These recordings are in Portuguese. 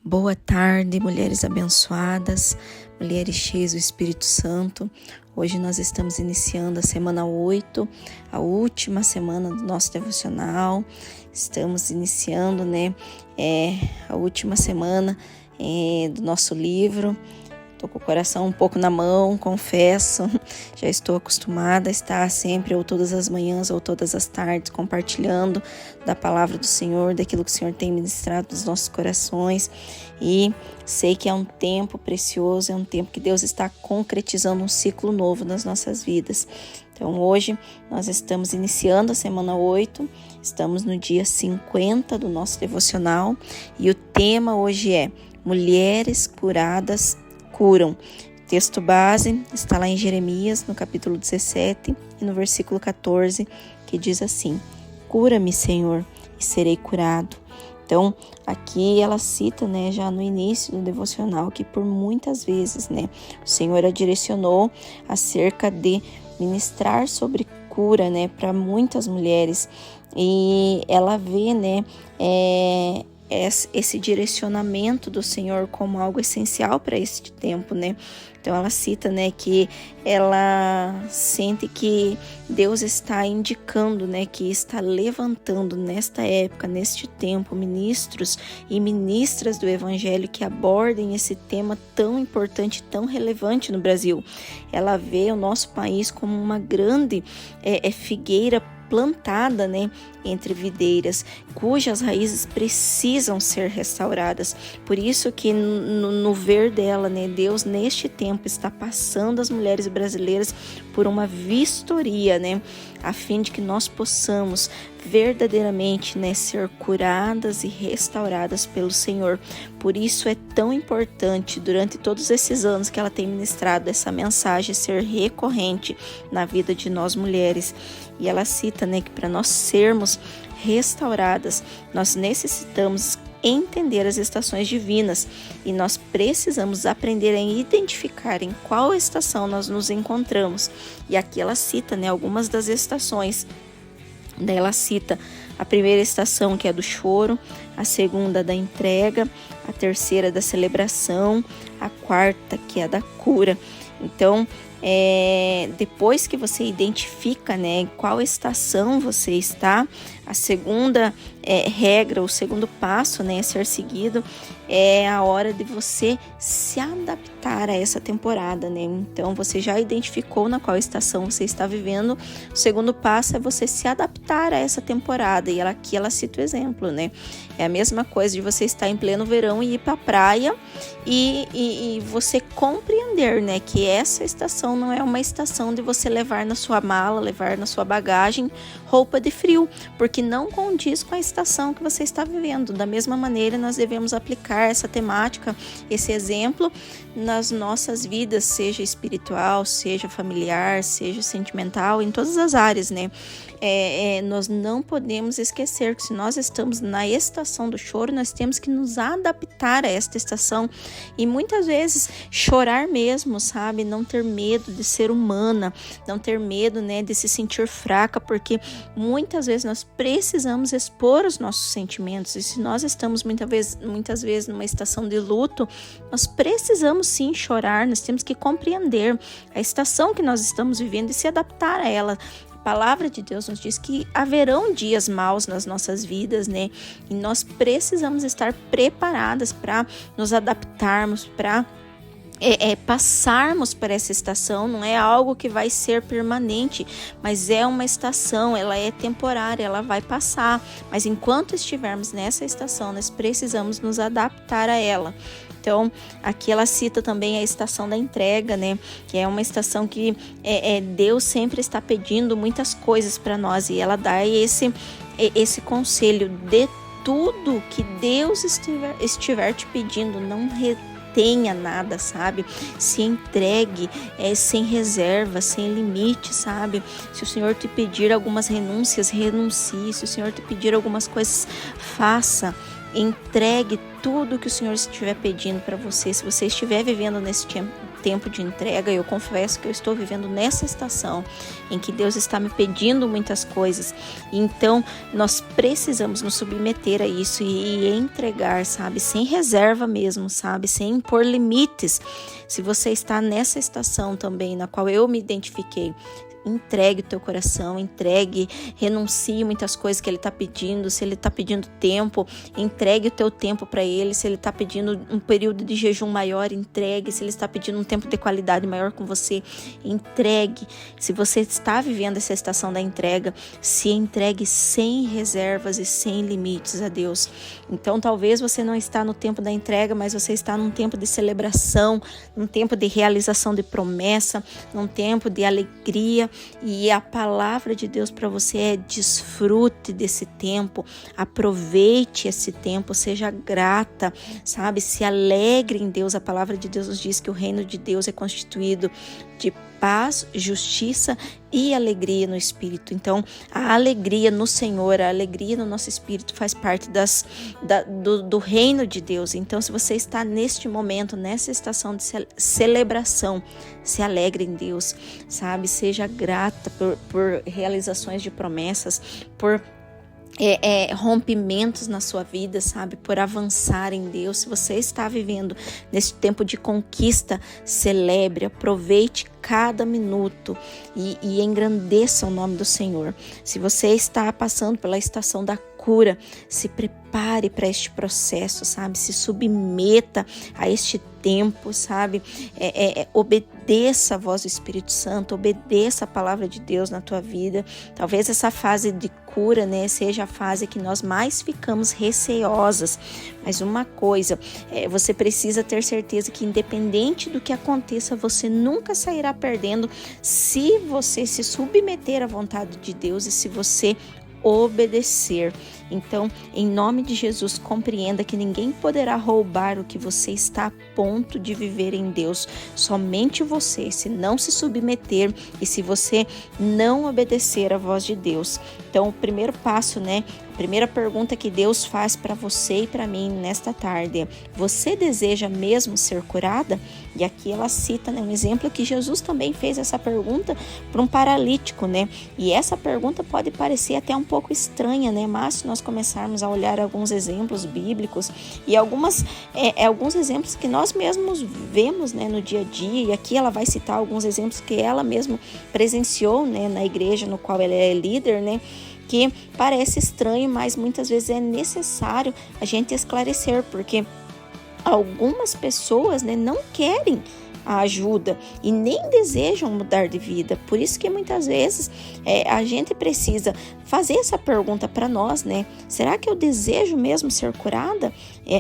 Boa tarde, mulheres abençoadas, mulheres cheias do Espírito Santo. Hoje nós estamos iniciando a semana 8, a última semana do nosso devocional. Estamos iniciando, a última semana do nosso livro. Estou com o coração um pouco na mão, confesso. Já estou acostumada a estar sempre, ou todas as manhãs, ou todas as tardes, compartilhando da palavra do Senhor, daquilo que o Senhor tem ministrado nos nossos corações. E sei que é um tempo precioso, é um tempo que Deus está concretizando um ciclo novo nas nossas vidas. Então hoje nós estamos iniciando a semana 8, estamos no dia 50 do nosso devocional. E o tema hoje é Mulheres Curadas Curam. O texto base está lá em Jeremias, no capítulo 17 e no versículo 14, que diz assim: Cura-me, Senhor, e serei curado. Então, aqui ela cita, já no início do devocional, que por muitas vezes, o Senhor a direcionou acerca de ministrar sobre cura, para muitas mulheres. E ela vê, esse direcionamento do Senhor como algo essencial para este tempo, Então ela cita, que ela sente que Deus está indicando, que está levantando nesta época, neste tempo, ministros e ministras do Evangelho que abordem esse tema tão importante, tão relevante no Brasil. Ela vê o nosso país como uma grande figueira plantada, entre videiras, cujas raízes precisam ser restauradas. Por isso que no ver dela, Deus neste tempo está passando as mulheres brasileiras por uma vistoria, a fim de que nós possamos verdadeiramente, ser curadas e restauradas pelo Senhor. Por isso é tão importante, durante todos esses anos que ela tem ministrado, essa mensagem ser recorrente na vida de nós mulheres. E ela cita, que para nós sermos restauradas, nós necessitamos entender as estações divinas e nós precisamos aprender a identificar em qual estação nós nos encontramos. E aqui ela cita, algumas das estações. Daí ela cita a primeira estação, que é do choro, a segunda da entrega, a terceira da celebração, a quarta, que é da cura. Então, depois que você identifica, qual estação você está, a segunda regra, o segundo passo, a ser seguido, é a hora de você se adaptar a essa temporada, Então, você já identificou na qual estação você está vivendo. O segundo passo é você se adaptar a essa temporada. E aqui ela cita o exemplo, É a mesma coisa de você estar em pleno verão e ir para a praia e você compreender, que essa estação não é uma estação de você levar na sua mala, levar na sua bagagem roupa de frio, porque não condiz com a estação que você está vivendo. Da mesma maneira, nós devemos aplicar essa temática, esse exemplo nas nossas vidas, seja espiritual, seja familiar, seja sentimental, em todas as áreas, nós não podemos esquecer que se nós estamos na estação do choro, nós temos que nos adaptar a esta estação e muitas vezes chorar mesmo, sabe? Não ter medo de ser humana, não ter medo, de se sentir fraca, porque muitas vezes nós precisamos expor os nossos sentimentos. E se nós estamos muitas vezes numa estação de luto, nós precisamos sim chorar, nós temos que compreender a estação que nós estamos vivendo e se adaptar a ela. A palavra de Deus nos diz que haverão dias maus nas nossas vidas, E nós precisamos estar preparadas para nos adaptarmos, para passarmos por essa estação. Não é algo que vai ser permanente, mas é uma estação, ela é temporária, ela vai passar. Mas enquanto estivermos nessa estação, nós precisamos nos adaptar a ela. Então, aqui ela cita também a estação da entrega, Que é uma estação que Deus sempre está pedindo muitas coisas para nós. E ela dá esse conselho: de tudo que Deus estiver te pedindo, não tenha nada, sabe? Se entregue sem reserva, sem limite, sabe? Se o Senhor te pedir algumas renúncias, renuncie. Se o Senhor te pedir algumas coisas, faça. Entregue tudo que o Senhor estiver pedindo para você. Se você estiver vivendo nesse tempo de entrega. Eu confesso que eu estou vivendo nessa estação em que Deus está me pedindo muitas coisas. Então, nós precisamos nos submeter a isso e entregar, sabe? Sem reserva mesmo, sabe? Sem impor limites. Se você está nessa estação também, na qual eu me identifiquei, entregue o teu coração, entregue, renuncie muitas coisas que ele está pedindo. Se ele está pedindo tempo, entregue o teu tempo para ele. Se ele está pedindo um período de jejum maior, entregue. Se ele está pedindo um tempo de qualidade maior com você, entregue. Se você está vivendo essa estação da entrega, se entregue sem reservas e sem limites a Deus. Então talvez você não está no tempo da entrega, mas você está num tempo de celebração, num tempo de realização de promessa, num tempo de alegria. E a palavra de Deus para você é: desfrute desse tempo, aproveite esse tempo, seja grata, sabe? Se alegre em Deus. A palavra de Deus nos diz que o reino de Deus é constituído de paz, justiça e alegria no Espírito. Então, a alegria no Senhor, a alegria no nosso Espírito faz parte do reino de Deus. Então, se você está neste momento, nessa estação de celebração, se alegre em Deus, sabe? Seja grata por realizações de promessas, por rompimentos na sua vida, sabe? Por avançar em Deus. Se você está vivendo nesse tempo de conquista, celebre, aproveite cada minuto e engrandeça o nome do Senhor. Se você está passando pela estação da cura, se prepare para este processo, sabe? Se submeta a este tempo, sabe? Obedeça a voz do Espírito Santo, obedeça a palavra de Deus na tua vida. Talvez essa fase de cura, né, seja a fase que nós mais ficamos receosas. Mas uma coisa, você precisa ter certeza que independente do que aconteça, você nunca sairá perdendo se você se submeter à vontade de Deus e se você obedecer. Então, em nome de Jesus, compreenda que ninguém poderá roubar o que você está a ponto de viver em Deus. Somente você, se não se submeter e se você não obedecer à voz de Deus. Então, o primeiro passo, né? A primeira pergunta que Deus faz para você e para mim nesta tarde é: você deseja mesmo ser curada? E aqui ela cita, né, um exemplo que Jesus também fez essa pergunta para um paralítico, né? E essa pergunta pode parecer até um pouco estranha, né? Mas se nós começarmos a olhar alguns exemplos bíblicos e alguns exemplos que nós mesmos vemos, né, no dia a dia, e aqui ela vai citar alguns exemplos que ela mesma presenciou, né, na igreja no qual ela é líder, né? Que parece estranho, mas muitas vezes é necessário a gente esclarecer, porque algumas pessoas, né, não querem a ajuda e nem desejam mudar de vida. Por isso que muitas vezes a gente precisa fazer essa pergunta para nós, né? Será que eu desejo mesmo ser curada?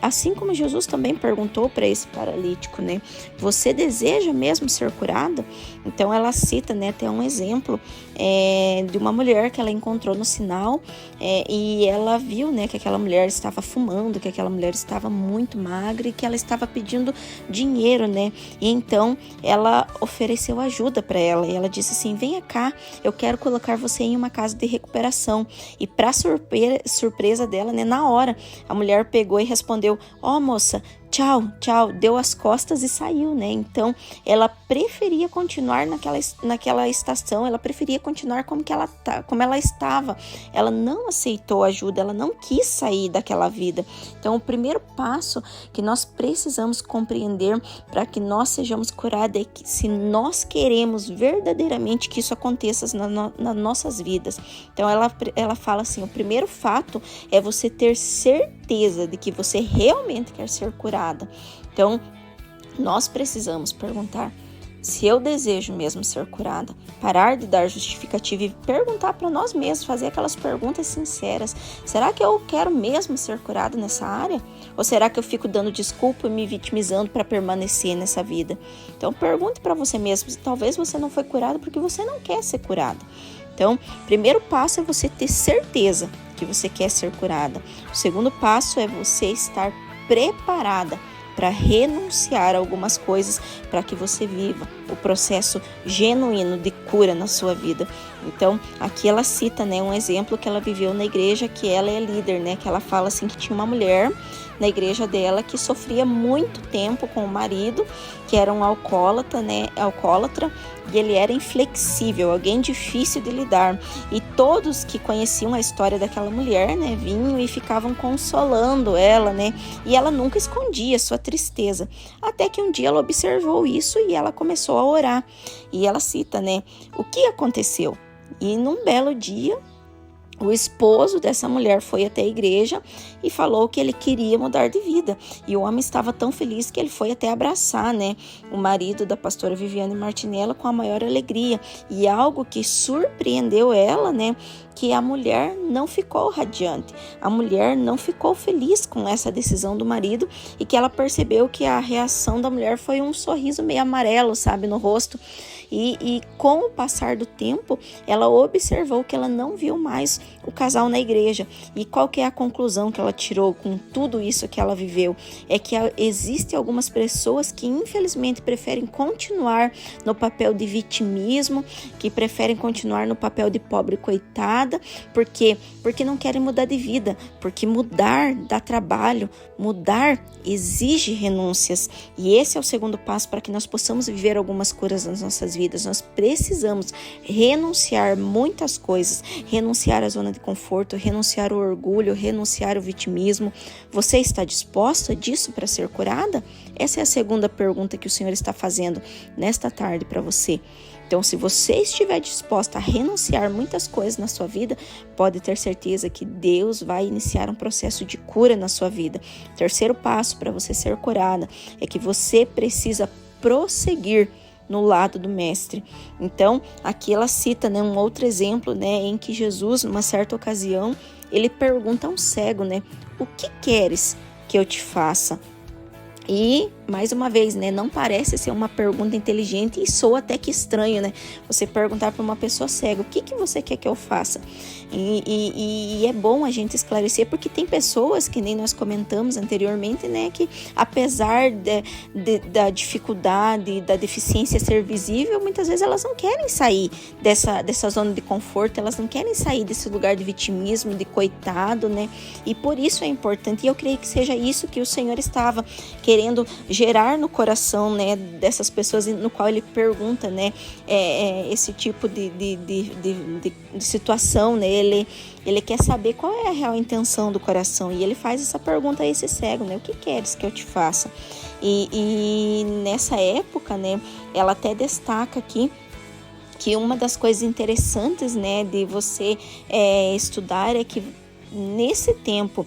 Assim como Jesus também perguntou para esse paralítico, né? Você deseja mesmo ser curada? Então ela cita, né, até um exemplo de uma mulher que ela encontrou no sinal e ela viu, né, que aquela mulher estava fumando, que aquela mulher estava muito magra e que ela estava pedindo dinheiro, né? E então ela ofereceu ajuda para ela e ela disse assim: venha cá, eu quero colocar você em uma casa de recuperação. E para surpresa dela, né, na hora a mulher pegou e respondeu: ó, moça, tchau, tchau, deu as costas e saiu, né? Então, ela preferia continuar naquela estação, ela preferia continuar como ela estava. Ela não aceitou ajuda, ela não quis sair daquela vida. Então, o primeiro passo que nós precisamos compreender para que nós sejamos curados é que se nós queremos verdadeiramente que isso aconteça nas nossas vidas. Então, ela fala assim: o primeiro fato é você ter certeza de que você realmente quer ser curado. Então, nós precisamos perguntar se eu desejo mesmo ser curada, parar de dar justificativa e perguntar para nós mesmos, fazer aquelas perguntas sinceras: será que eu quero mesmo ser curada nessa área? Ou será que eu fico dando desculpa e me vitimizando para permanecer nessa vida? Então, pergunte para você mesmo: talvez você não foi curado porque você não quer ser curado. Então, o primeiro passo é você ter certeza que você quer ser curada. O segundo passo é você estar preparada para renunciar a algumas coisas para que você viva o processo genuíno de cura na sua vida. Então, aqui ela cita, né, um exemplo que ela viveu na igreja, que ela é líder, né, que ela fala assim que tinha uma mulher, na igreja dela que sofria muito tempo com o marido, que era um alcoólatra, e ele era inflexível, alguém difícil de lidar. E todos que conheciam a história daquela mulher, né, vinham e ficavam consolando ela, né, e ela nunca escondia sua tristeza. Até que um dia ela observou isso e ela começou a orar. E ela cita, né, o que aconteceu? E num belo dia, o esposo dessa mulher foi até a igreja e falou que ele queria mudar de vida. E o homem estava tão feliz que ele foi até abraçar, né, o marido da pastora Viviane Martinella com a maior alegria. E algo que surpreendeu ela, né, que a mulher não ficou radiante. A mulher não ficou feliz com essa decisão do marido e que ela percebeu que a reação da mulher foi um sorriso meio amarelo, sabe, no rosto. E com o passar do tempo, ela observou que ela não viu mais o casal na igreja. E qual que é a conclusão que ela tirou com tudo isso que ela viveu? É que existem algumas pessoas que infelizmente preferem continuar no papel de vitimismo, que preferem continuar no papel de pobre coitada. Por quê? Porque não querem mudar de vida, porque mudar dá trabalho, mudar exige renúncias. E esse é o segundo passo para que nós possamos viver algumas curas nas nossas vidas. Nós precisamos renunciar muitas coisas, renunciar à zona de conforto, renunciar ao orgulho, renunciar ao vitimismo. Você está disposta disso para ser curada? Essa é a segunda pergunta que o Senhor está fazendo nesta tarde para você. Então, se você estiver disposta a renunciar muitas coisas na sua vida, pode ter certeza que Deus vai iniciar um processo de cura na sua vida. O terceiro passo para você ser curada é que você precisa prosseguir no lado do mestre. Então, aqui ela cita, né, um outro exemplo, né, em que Jesus, numa certa ocasião, ele pergunta a um cego, né, o que queres que eu te faça? E, mais uma vez, né, não parece ser uma pergunta inteligente e soa até que estranho, né? Você perguntar para uma pessoa cega, o que você quer que eu faça? E é bom a gente esclarecer, porque tem pessoas, que nem nós comentamos anteriormente, né, que apesar da dificuldade, da deficiência ser visível, muitas vezes elas não querem sair dessa zona de conforto, elas não querem sair desse lugar de vitimismo, de coitado, né? E por isso é importante, e eu creio que seja isso que o Senhor estava querendo gerar no coração, né, dessas pessoas, no qual ele pergunta, né, esse tipo de situação, né? Ele quer saber qual é a real intenção do coração, e ele faz essa pergunta a esse cego, né, o que queres que eu te faça? E nessa época, né, ela até destaca aqui que uma das coisas interessantes, né, de você estudar é que nesse tempo,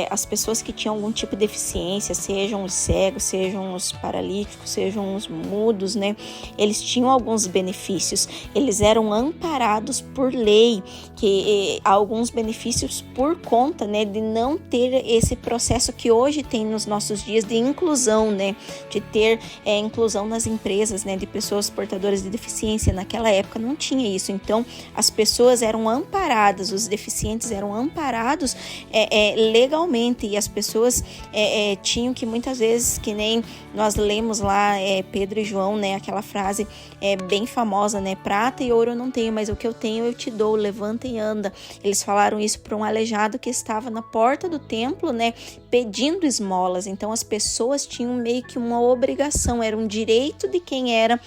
as pessoas que tinham algum tipo de deficiência, sejam os cegos, sejam os paralíticos, sejam os mudos, né? Eles tinham alguns benefícios. Eles eram amparados por lei, que alguns benefícios por conta, né, de não ter esse processo que hoje tem nos nossos dias de inclusão, né? De ter inclusão nas empresas, né? De pessoas portadoras de deficiência. Naquela época não tinha isso. Então, as pessoas eram amparadas, os deficientes eram amparados legalmente, e as pessoas tinham que muitas vezes, que nem nós lemos lá Pedro e João, né, aquela frase bem famosa, né, prata e ouro eu não tenho, mas o que eu tenho eu te dou, levanta e anda. Eles falaram isso para um aleijado que estava na porta do templo, né, pedindo esmolas. Então as pessoas tinham meio que uma obrigação, era um direito de quem era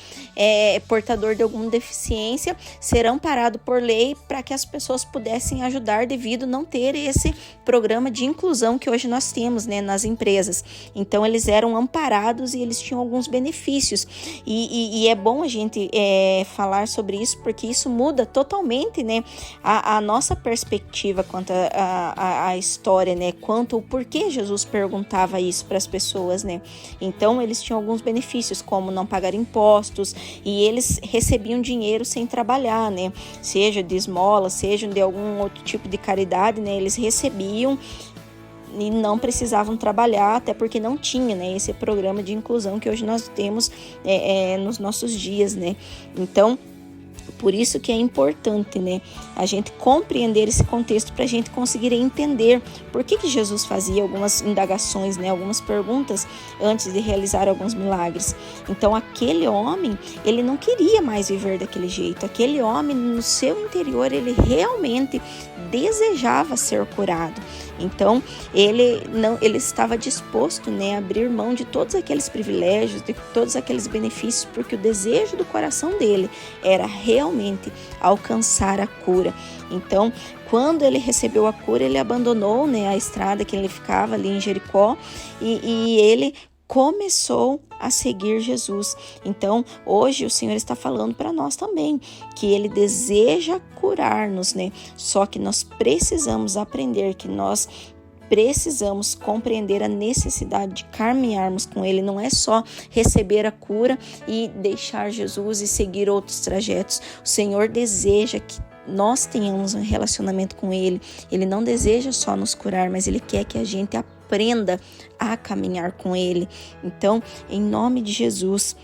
portador de alguma deficiência ser amparado por lei, para que as pessoas pudessem ajudar devido não ter esse programa de inclusão que hoje nós temos, né, nas empresas. Então eles eram amparados e eles tinham alguns benefícios, e é bom a gente falar sobre isso, porque isso muda totalmente, né, a nossa perspectiva quanto a história, né, quanto o porquê Jesus perguntava isso para as pessoas, né. Então eles tinham alguns benefícios, como não pagar impostos, e eles recebiam dinheiro sem trabalhar, né, seja de esmola, seja de algum outro tipo de caridade, né, eles recebiam e não precisavam trabalhar, até porque não tinha, né, esse programa de inclusão que hoje nós temos nos nossos dias, né. Então, por isso que é importante, né, a gente compreender esse contexto para a gente conseguir entender por que Jesus fazia algumas indagações, né, algumas perguntas antes de realizar alguns milagres. Então, aquele homem, ele não queria mais viver daquele jeito. Aquele homem, no seu interior, ele realmente desejava ser curado. Então, ele estava disposto, né, a abrir mão de todos aqueles privilégios, de todos aqueles benefícios, porque o desejo do coração dele era realmente alcançar a cura. Então, quando ele recebeu a cura, ele abandonou, né, a estrada que ele ficava ali em Jericó e ele começou a seguir Jesus. Então, hoje o Senhor está falando para nós também que Ele deseja curar-nos, né? Só que nós precisamos aprender que nós precisamos compreender a necessidade de caminharmos com Ele. Não é só receber a cura e deixar Jesus e seguir outros trajetos. O Senhor deseja que nós tenhamos um relacionamento com Ele. Ele não deseja só nos curar, mas Ele quer que a gente aprenda a caminhar com Ele. Então, em nome de Jesus,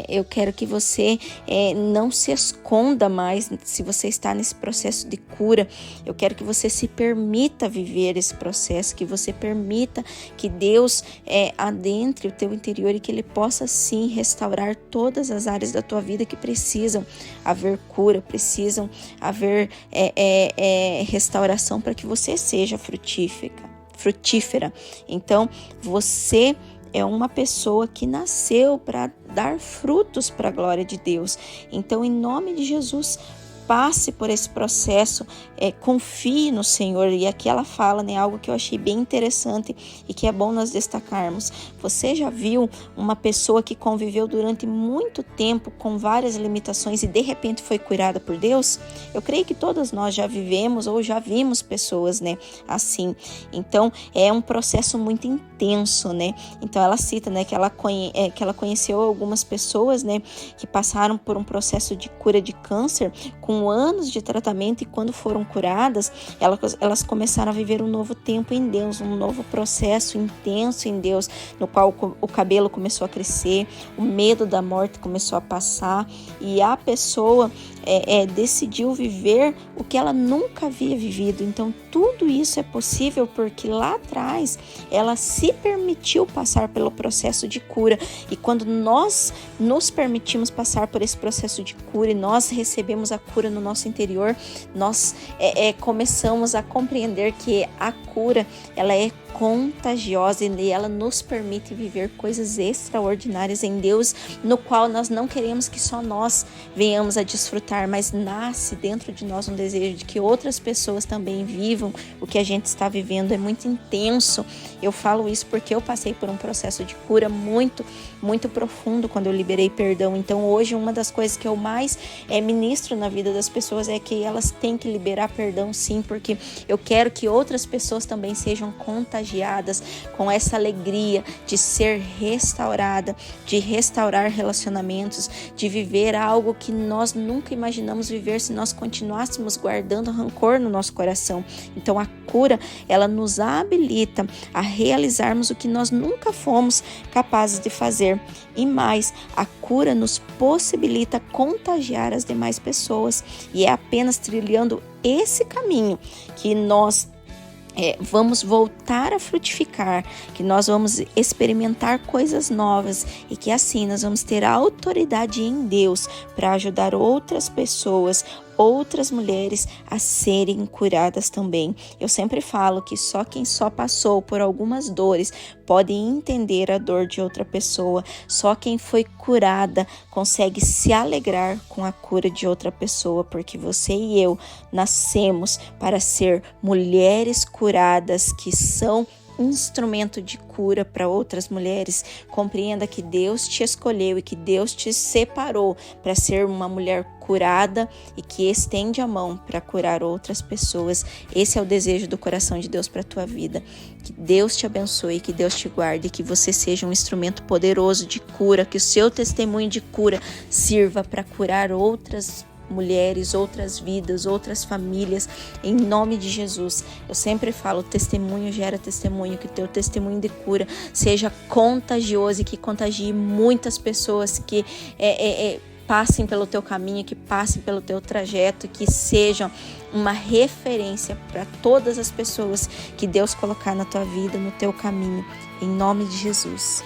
eu quero que você não se esconda mais se você está nesse processo de cura. Eu quero que você se permita viver esse processo, que você permita que Deus adentre o teu interior e que Ele possa sim restaurar todas as áreas da tua vida que precisam haver cura, precisam haver restauração para que você seja frutífera. Então, você é uma pessoa que nasceu para dar frutos para a glória de Deus. Então, em nome de Jesus, passe por esse processo, confie no Senhor. E aqui ela fala, né, algo que eu achei bem interessante e que é bom nós destacarmos. Você já viu uma pessoa que conviveu durante muito tempo com várias limitações e de repente foi curada por Deus? Eu creio que todas nós já vivemos ou já vimos pessoas, né, assim. Então, é um processo muito intenso, né? Então, ela cita, né, que ela conheceu algumas pessoas, né, que passaram por um processo de cura de câncer com anos de tratamento, e quando foram curadas, elas começaram a viver um novo tempo em Deus, um novo processo intenso em Deus, no qual o cabelo começou a crescer, o medo da morte começou a passar, e a pessoa decidiu viver o que ela nunca havia vivido. Então, tudo isso é possível porque lá atrás ela se permitiu passar pelo processo de cura, e quando nós nos permitimos passar por esse processo de cura e nós recebemos a cura no nosso interior, nós começamos a compreender que a cura, ela é contagiosa e ela nos permite viver coisas extraordinárias em Deus, no qual nós não queremos que só nós venhamos a desfrutar, mas nasce dentro de nós um desejo de que outras pessoas também vivam o que a gente está vivendo. É muito intenso. Eu falo isso porque eu passei por um processo de cura muito, muito profundo quando eu liberei perdão. Então, hoje, uma das coisas que eu mais ministro na vida das pessoas é que elas têm que liberar perdão, sim, porque eu quero que outras pessoas também sejam contagiadas com essa alegria de ser restaurada, de restaurar relacionamentos, de viver algo que nós nunca imaginamos viver se nós continuássemos guardando rancor no nosso coração. Então, a cura, ela nos habilita a realizarmos o que nós nunca fomos capazes de fazer. E mais, a cura nos possibilita contagiar as demais pessoas. E é apenas trilhando esse caminho que nós vamos voltar a frutificar, que nós vamos experimentar coisas novas e que assim nós vamos ter autoridade em Deus para ajudar outras pessoas, outras mulheres a serem curadas também. Eu sempre falo que só quem passou por algumas dores pode entender a dor de outra pessoa. Só quem foi curada consegue se alegrar com a cura de outra pessoa, porque você e eu nascemos para ser mulheres curadas que são instrumento de cura para outras mulheres. Compreenda que Deus te escolheu e que Deus te separou para ser uma mulher curada e que estende a mão para curar outras pessoas. Esse é o desejo do coração de Deus para a tua vida. Que Deus te abençoe, que Deus te guarde, que você seja um instrumento poderoso de cura, que o seu testemunho de cura sirva para curar outras mulheres, outras vidas, outras famílias, em nome de Jesus. Eu sempre falo, testemunho gera testemunho, que teu testemunho de cura seja contagioso e que contagie muitas pessoas, que passem pelo teu caminho, que passem pelo teu trajeto, que sejam uma referência para todas as pessoas que Deus colocar na tua vida, no teu caminho, em nome de Jesus.